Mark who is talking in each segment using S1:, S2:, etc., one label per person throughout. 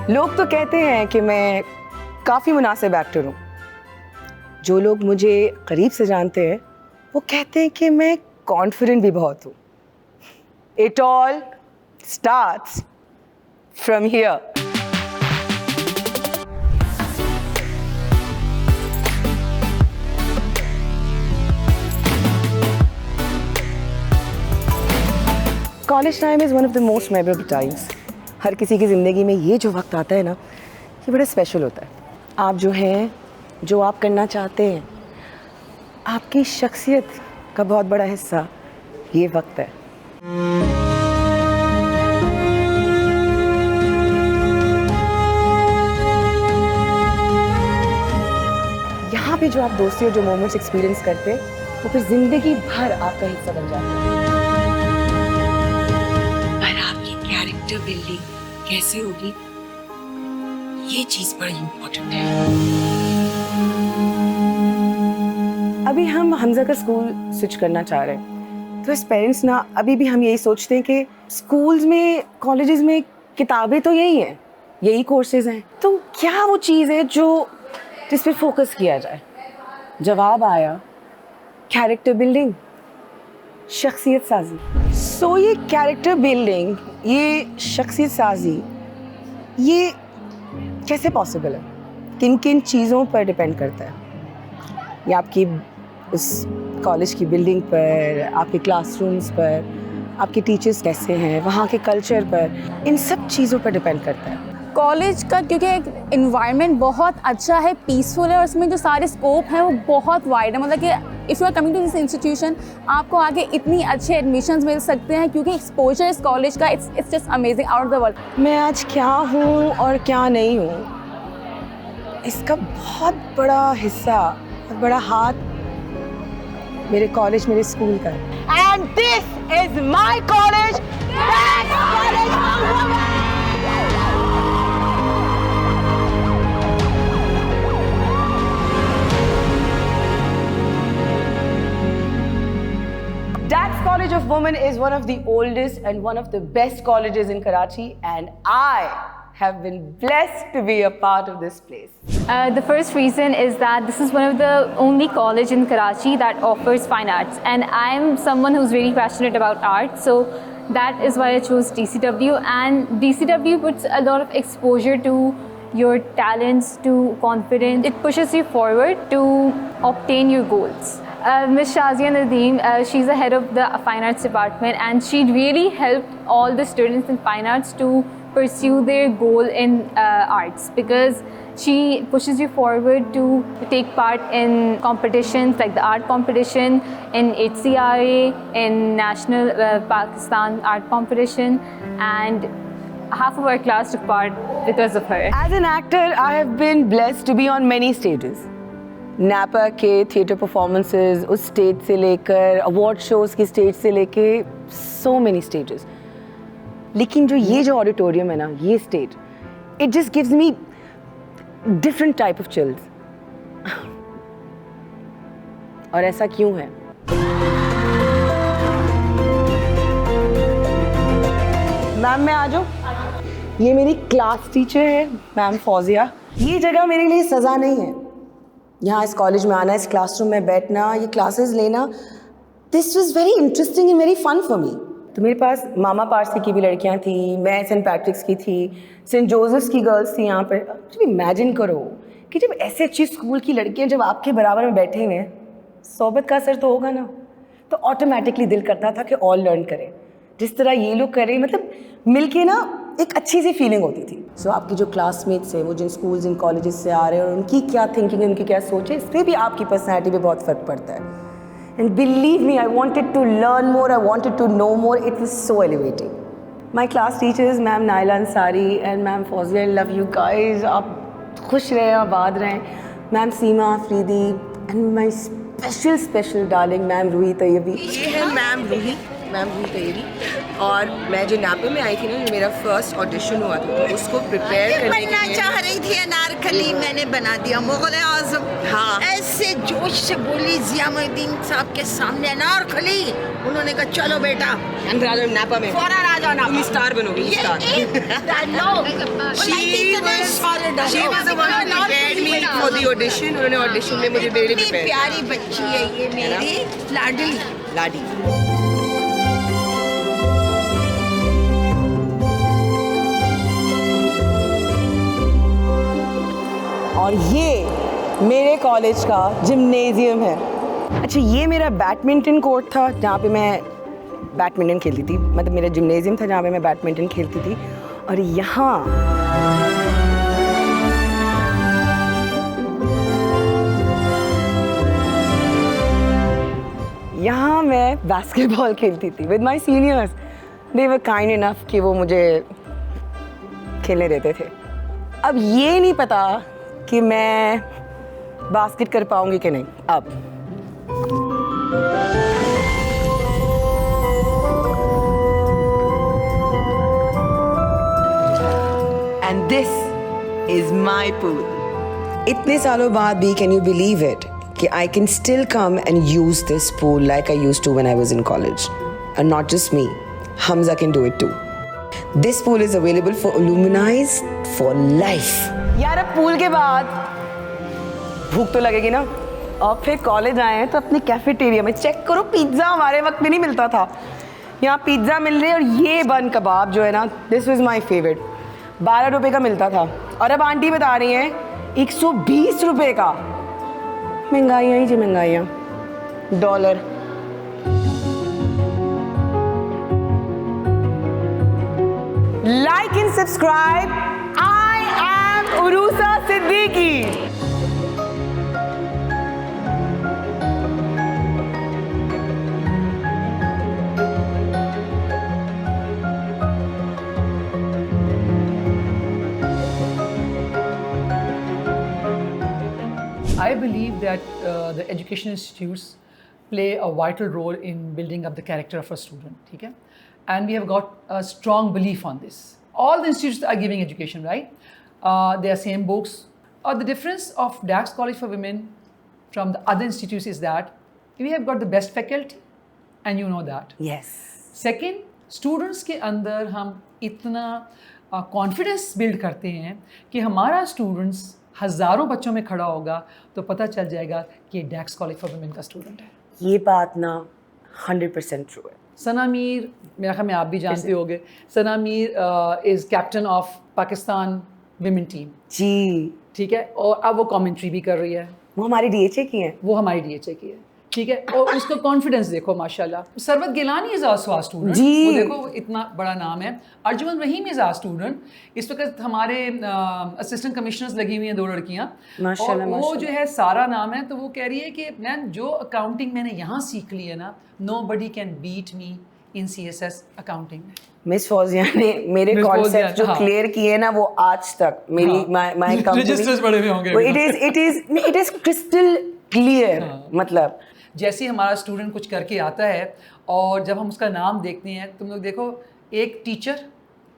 S1: लोग तो कहते हैं कि मैं काफ़ी मुनासिब एक्टर हूँ। जो लोग मुझे करीब से जानते हैं वो कहते हैं कि मैं कॉन्फिडेंट भी बहुत हूँ। It all starts from here. College time is one of the most memorable times. हर किसी की ज़िंदगी में ये जो वक्त आता है ना, ये बड़ा स्पेशल होता है। आप जो हैं, जो आप करना चाहते हैं, आपकी शख्सियत का बहुत बड़ा हिस्सा ये वक्त है। यहाँ पे जो आप दोस्ती और जो मोमेंट्स एक्सपीरियंस करते हैं वो फिर ज़िंदगी भर आपका हिस्सा बन जाता है। पर आपकी कैरेक्टर बिल्डिंग कैसे होगी, ये चीज़ बड़ी इम्पोर्टेंट है। अभी हम हमजा का स्कूल स्विच करना चाह रहे हैं, तो एज पेरेंट्स ना अभी भी हम यही सोचते हैं कि स्कूल्स में, कॉलेजेस में किताबें तो यही हैं, यही कोर्सेज हैं, तो क्या वो चीज़ है जो जिस पर फोकस किया जाए। जवाब आया कैरेक्टर बिल्डिंग, शख्सियत साजी। सो ये कैरेक्टर बिल्डिंग, ये शख्सियत साजी, ये कैसे पॉसिबल है, किन किन चीज़ों पर डिपेंड करता है। ये आपकी उस कॉलेज की बिल्डिंग पर, आपके क्लासरूम्स पर, आपके टीचर्स कैसे हैं, वहाँ के कल्चर पर, इन सब चीज़ों पर डिपेंड करता है।
S2: कॉलेज का क्योंकि एक इन्वायरमेंट बहुत अच्छा है, पीसफुल है, और उसमें जो सारे स्कोप हैं वो बहुत वाइड है। मतलब कि if you are coming to this institution, आपको आगे इतनी अच्छे एडमिशन्स मिल सकते हैं क्योंकि एक्सपोजर इस कॉलेज का it's just amazing out the world.
S1: मैं आज क्या हूँ और क्या नहीं हूँ, इसका बहुत बड़ा हिस्सा, बहुत बड़ा हाथ मेरे कॉलेज, मेरे स्कूल का है। And this is my college, college for women. Dax College of Women is one of the oldest and one of the best colleges in Karachi, and I have been blessed to be a part of this place.
S3: The first reason is that this is one of the only college in Karachi that offers fine arts, and I'm someone who's really passionate about art, so that is why I chose DCW. And DCW puts a lot of exposure to your talents, to confidence. It pushes you forward to obtain your goals. Ms. Shazia Nadeem, she's the head of the Fine Arts Department, and she really helped all the students in Fine Arts to pursue their goal in arts, because she pushes you forward to take part in competitions like the art competition, in HCRA, in National Pakistan Art Competition, and half of our class took part because of her.
S1: As an actor, I have been blessed to be on many stages. नापा के theatre performances, उस stage से लेकर award shows की stage से लेके so many stages. लेकिन जो ऑडिटोरियम है ना, ये stage, it just gives me different type of chills. और ऐसा क्यों है? मैम मैं आ जाऊँ? ये मेरी क्लास टीचर है मैम फौजिया। ये जगह मेरे लिए सज़ा नहीं है। यहाँ इस कॉलेज में आना, इस क्लासरूम में बैठना, ये क्लासेस लेना, this was very interesting and very fun for me. तो मेरे पास मामा पारसी की भी लड़कियाँ थी, मैं सेंट पैट्रिक्स की थी, सेंट जोसेफ्स की गर्ल्स थी यहाँ पर। जब इमेजिन करो कि जब ऐसे अच्छी स्कूल की लड़कियाँ जब आपके बराबर में बैठे हुए हैं, सोबत का असर तो होगा ना। तो ऑटोमेटिकली दिल करता था कि और लर्न करें, जिस तरह ये लोग करें, मतलब मिलके ना एक अच्छी सी फीलिंग होती थी। सो आपकी जो क्लासमेट्स हैं, वो जिन स्कूल्स इन कॉलेजेस से आ रहे हैं, और उनकी क्या थिंकिंग है, उनकी क्या सोच है, इससे भी आपकी पर्सनैलिटी पे बहुत फ़र्क पड़ता है। And believe me, I wanted to learn more, I wanted to know more, it was so elevating. My class teachers ma'am Naila Ansari and ma'am Fauzia, I love you guys. आप खुश रहें, आबाद रहें। Ma'am Seema Afridi and my special darling ma'am Ruhi Tayyabi. ये है ma'am Ruhi तैयबी। और मैं जो नापे में आई थी ना, जो मेरा फर्स्ट ऑडिशन हुआ था, तो उसको प्रिपेयर करने के
S4: बनना
S1: लिए
S4: चाह रही थी अनारकली, मैंने बना दिया मुगल आजम।
S1: हाँ।
S4: ऐसे जोश से बोली जियामुद्दीन साहब के सामने अनारकली, उन्होंने कहा चलो बेटा
S1: नापा में
S4: फौरन आ जाओ नापा।
S1: तुम स्टार बनोगी, star. She was the one who prepared me for the audition. उन्होंने ऑडिशन में मुझे डेली
S4: इतनी
S1: प्रिपेयर
S4: प्यारी बच्ची है ये मेरी लाडली।
S1: लाडी। और ये मेरे कॉलेज का जिम्नेजियम है। अच्छा, ये मेरा बैडमिंटन कोर्ट था जहाँ पे मैं बैडमिंटन खेलती थी, मतलब मेरा जिम्नेजियम था जहाँ पे मैं बैडमिंटन खेलती थी। और यहाँ मैं बास्केटबॉल खेलती थी with my seniors. They were kind enough कि वो मुझे खेलने देते थे। अब ये नहीं पता कि मैं बास्केट कर पाऊंगी कि नहीं। अब and this is my pool. इतने सालों बाद भी कैन यू बिलीव इट कि I can still come and use this pool like I used to when I was in college. And not just me, Hamza can do it too. This pool is available for alumni for life. यार अब pool के बाद भूख तो लगेगी ना, और फिर कॉलेज आए हैं तो अपने कैफेटेरिया में चेक करो, पिज्ज़ा हमारे वक्त में नहीं मिलता था, यहाँ पिज्ज़ा मिल रही है। और ये बन कबाब जो है ना, दिस वाज माय फेवरेट, 12 रुपए का मिलता था, और अब आंटी बता रही हैं 120 रुपए का। महंगाइयाँ ही जी महंगाइयाँ, dollar. Like and subscribe. I am Urusa Siddiqui.
S5: I believe that the education institutes play a vital role in building up the character of a student, ठीक है? And we have got a strong belief on this. All the institutes are giving education, right? They are same books. The difference of Dax College for Women from the other institutes is that we have got the best faculty, and you know that.
S1: Yes.
S5: Second, students के अंदर हम इतना confidence build करते हैं कि हमारा students हज़ारों बच्चों में खड़ा होगा तो पता चल जाएगा कि डैक्स कॉलेज फॉर वुमेन का स्टूडेंट है।
S1: ये बात ना 100% ट्रू है।
S5: सना मीर, मेरा ख्याल में आप भी जानते होंगे, Sana Mir is captain of Pakistan women team.
S1: जी।
S5: ठीक है, और अब वो कमेंट्री भी कर रही है।
S1: वो हमारी डीएचए की है।
S5: वो हमारी डीएचए की है, ठीक है। और उसका कॉन्फिडेंस देखो माशाल्लाह। Sarwat Gilani is also a student.
S1: जी।
S5: वो देखो इतना बड़ा नाम है। Arjuman Rahim is a student. इस वक्त हमारे असिस्टेंट कमिश्नर्स लगी हुई हैं 2 लड़कियां।
S1: माशाल्लाह,
S5: और वो
S1: माशाल्लाह।
S5: जो है सारा नाम है, तो वो कह रही है कि मैम जो अकाउंटिंग मैंने यहाँ सीख ली है ना, nobody can beat me in CSS accounting.
S1: Miss Fauzia ने मेरे
S5: मिस
S1: कॉन्सेप्ट
S5: फौजिया,
S1: जो
S5: हाँ।
S1: क्लियर किए ना, वो आज तक मेरी
S5: हाँ।
S1: माय कंपनी
S5: Registers पड़े हुए होंगे।
S1: It is crystal clear. मतलब
S5: जैसे ही हमारा स्टूडेंट कुछ करके आता है और जब हम उसका नाम देखते हैं, तुम लोग देखो, एक टीचर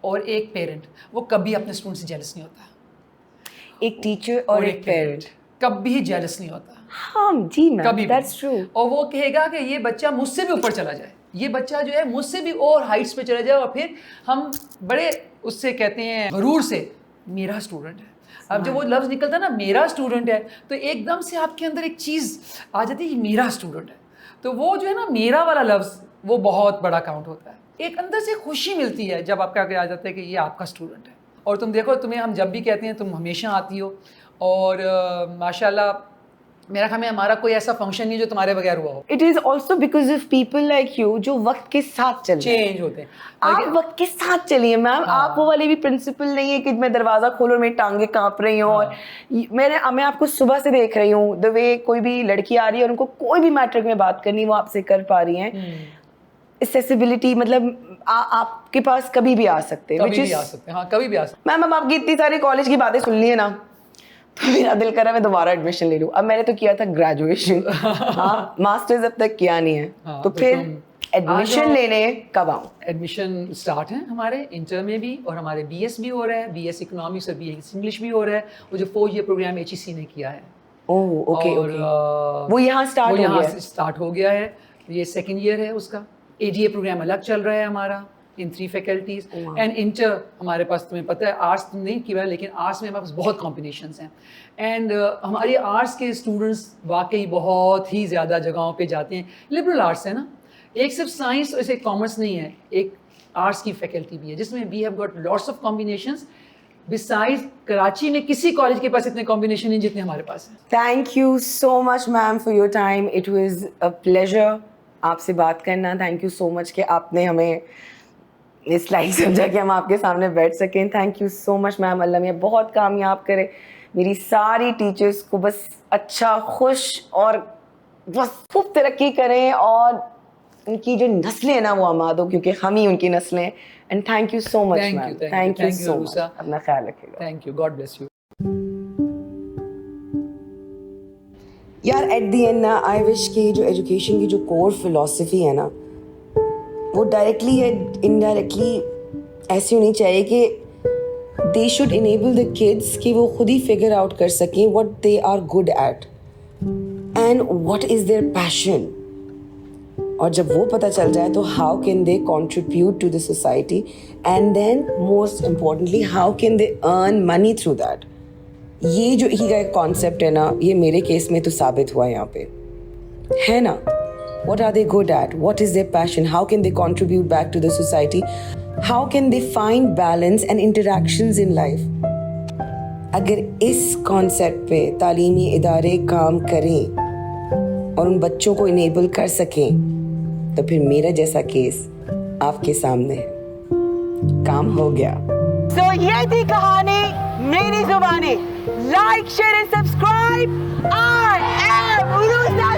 S5: और एक पेरेंट, वो कभी अपने स्टूडेंट से जेलस नहीं होता।
S1: एक टीचर और एक पेरेंट
S5: कभी जेलस नहीं होता।
S1: हाँ जी मैम,
S5: कभी
S1: दैट्स ट्रू।
S5: और वो कहेगा कि ये बच्चा मुझसे भी ऊपर चला जाए, ये बच्चा जो है मुझसे भी और हाइट्स पे चला जाए, और फिर हम बड़े उससे कहते हैं गरूर से मेरा स्टूडेंट है। अब जब वो लफ्ज़ निकलता है ना मेरा स्टूडेंट है, तो एकदम से आपके अंदर एक चीज़ आ जाती है कि मेरा स्टूडेंट है। तो वो जो है ना मेरा वाला लफ्ज़, वो बहुत बड़ा काउंट होता है। एक अंदर से खुशी मिलती है जब आपका आ जाता है कि ये आपका स्टूडेंट है। और तुम देखो, तुम्हें हम जब भी कहते हैं तुम हमेशा आती हो, और माशाल्लाह मेरा ख्याल में हमारा कोई ऐसा फंक्शन नहीं जो तुम्हारे बगैर हुआ हो।
S1: It is also because of people like you जो वक्त के साथ चल रहे हैं।
S5: चेंज होते हैं।
S1: आप वक्त के साथ चलिए मैम। आप वो वाली भी प्रिंसिपल नहीं है कि मैं दरवाजा खोलो और मेरी टांगे कांप रही हूँ। और मैं आपको सुबह से देख रही हूँ, द वे कोई भी लड़की आ रही है और उनको कोई भी मैट्रिक में बात करनी वो आपसे कर पा रही हैं। एक्सेसिबिलिटी, मतलब आपके पास कभी भी आ सकते हैं।
S5: कभी भी आ सकते हैं, हाँ कभी भी आ सकते
S1: मैम, आपकी इतनी सारी कॉलेज की बातें सुन ली है ना, तो मेरा दिल कर रहा है मैं दोबारा एडमिशन ले लूँ। अब मैंने तो किया था ग्रेजुएशन, हाँ मास्टर्स अब तक किया नहीं है।
S5: हाँ,
S1: तो फिर एडमिशन लेने कब आऊँ?
S5: एडमिशन स्टार्ट है हमारे इंटर में भी, और हमारे BS भी हो रहा है, BS इकोनॉमिक्स और BS इंग्लिश भी हो रहा है, वो जो 4 ईयर प्रोग्राम HEC ने किया है।
S1: ओह ओके
S5: और
S1: वो यहाँ स्टार्ट
S5: वो
S1: हो
S5: यहाँ
S1: गया
S5: से
S1: है?
S5: स्टार्ट हो गया है, ये 2nd ईयर है उसका। ADA प्रोग्राम अलग चल रहा है हमारा इन 3 फैकल्टीज, एंड इंटर हमारे पास, तुम्हें पता है आर्ट्स तुम नहीं किया, लेकिन आर्ट्स में हमारे पास बहुत कॉम्बिनेशंस हैं, एंड हमारे आर्ट्स के स्टूडेंट्स वाकई बहुत ही ज़्यादा जगहों पे जाते हैं। लिबरल आर्ट्स है ना, एक सिर्फ साइंस और एक कॉमर्स नहीं है, एक आर्ट्स की फैकल्टी भी है जिसमें we have got lots of combinations. Besides Karachi में किसी कॉलेज के पास इतने कॉम्बिनेशन नहीं जितने हमारे पास हैं।
S1: Thank you so much ma'am for your time, it was a pleasure आपसे बात करना। थैंक यू सो मच कि आपने हमें इस लाइक समझा कि हम आपके सामने बैठ सकें। Thank you so much ma'am, Allah मैं बहुत कामयाब करे मेरी सारी टीचर्स को, बस अच्छा खुश और बस खूब तरक्की करें, और उनकी जो नस्लें हैं ना वो आमाद हो, क्योंकि हम ही उनकी नस्लें हैं। And thank you so much
S5: Thank you,
S1: ma'am,
S5: thank you,
S1: thank you
S5: thank you,
S1: so much,
S5: Arusa.
S1: अपना ख्याल रखिएगा।
S5: Thank you, God bless you.
S1: यार एट दी एंड ना आई विश कि जो एजुकेशन की जो कोर फिलॉसफी है ना, वो डायरेक्टली या इनडायरेक्टली ऐसी होनी चाहिए कि they should enable the kids कि वो खुद ही फिगर आउट कर सकें what they are good at and what is their passion. और जब वो पता चल जाए तो how can they contribute to the society, and then most importantly how can they earn money through that. ये जो ही का एक कॉन्सेप्ट है ना, ये मेरे केस में तो साबित हुआ यहाँ पे, है ना। What are they good at? What is their passion? How can they contribute back to the society? How can they find balance and interactions in life? अगर इस कॉन्सेप्ट पे तालीमी इदारे काम करें और उन बच्चों को इनेबल कर सकें, तो फिर मेरा जैसा केस आपके सामने है, काम हो गया। So ये थी कहानी मेरी जुबानी। Like, share and subscribe. I am Urusa